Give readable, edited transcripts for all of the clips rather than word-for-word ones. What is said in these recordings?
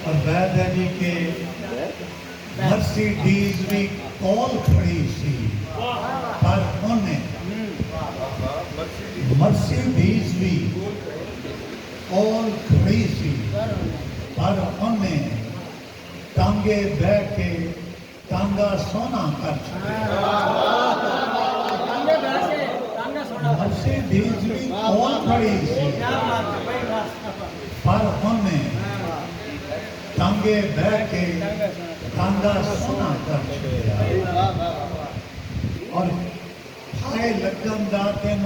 اور بات ہے جی کہ مرسیڈیز بھی کول کھڑی سی پر انہیں مرسیڈیز بھی کول کھڑی سی پر انہیں ٹانگے بہ کے ٹانگا سونا کر چکے مرسیڈیز بھی کول کھڑی سی پر انہیں ٹانگے بہ کے ٹانگا سونا کر چکے اور بھائی لگن دا دن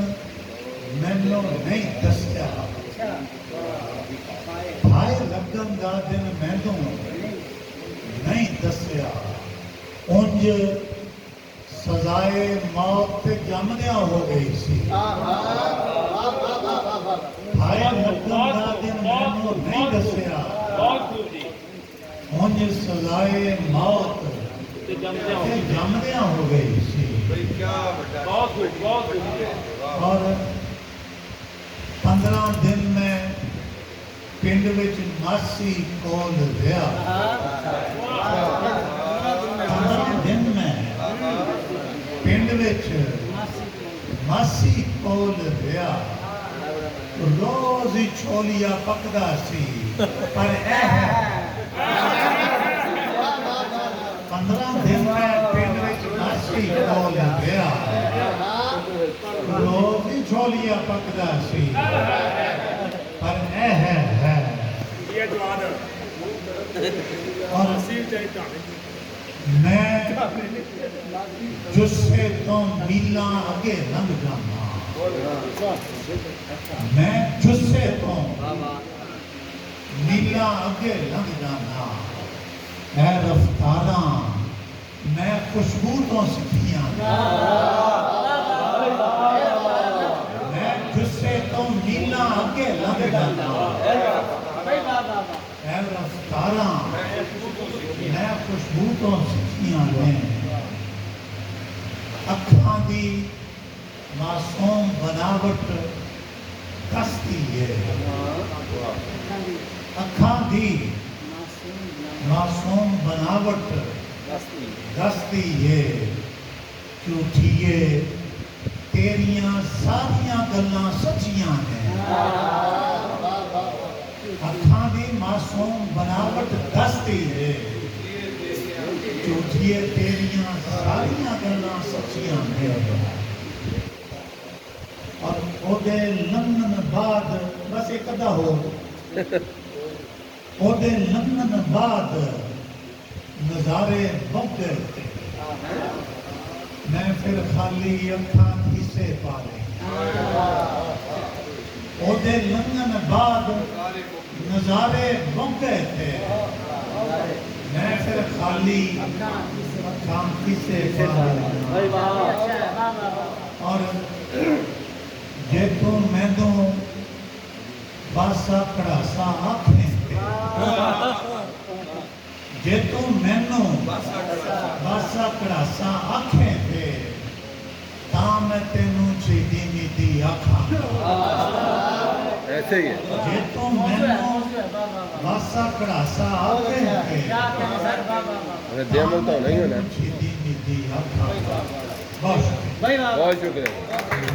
مینوں نہیں دسیا بھائی لگن دا دن مینوں نہیں دسیا انج سزائے موت تے جمدیاں ہو گئی سی بھائی لگن دا دن مینوں نہیں دسیا انج سزائے موت تے جمدیاں ہو گئی سی اور 15 دن میں پنڈ وچ ماسی کول رہیا 15 دن میں پنڈ وچ ماسی کول رہیا روز ہی چھولیا پکدا سی پر 15 دن میں پنڈ وچ ماسی کول رہیا روز ہی چھولیا پکدا سی پر اور میں جسے تو میلاں اگے لنگ جانا میں جسے تو میلاں اگے لنگ جانا اے رفتاراں میں خوشبو تو سکھیاں میں جسے تو میلاں اگے لنگ جانا اے رفتاراں میں خوشبو تو سکھیاں نے اکھاں دی معصوم بناوٹ کستی ہے اکھاں دی معصوم بناوٹ دستی ہے جھوٹیے تیریاں ساریاں گلاں سچیاں ہیں اکھاں دی معصوم بناوٹ دستی ہے جھوٹیے تیریاں ساریاں گلاں سچیاں ہیں اور او دے لنگن بعد بس ایک ادا ہو او دے لنگن بعد نظارے بک گئے تھے میں پھر خالی اکھاں کسے پا لیں او دے لنگن بعد نظارے بک گئے تھے میں پھر خالی اکھاں کسے پا لیں اور جے تو میں دو باسا کڑاسا آنکھیں تھے جے تو میں نو باسا کڑاسا آنکھیں تھے تاں میں تینوں چیدی میدی آنکھاں ایسے ہی ہے جے تو میں نو باسا کڑاسا آنکھیں تھے ہمیں دیا ملتا ہو نہیں ہونا چیدی میدی آنکھاں بہت بہت شکریہ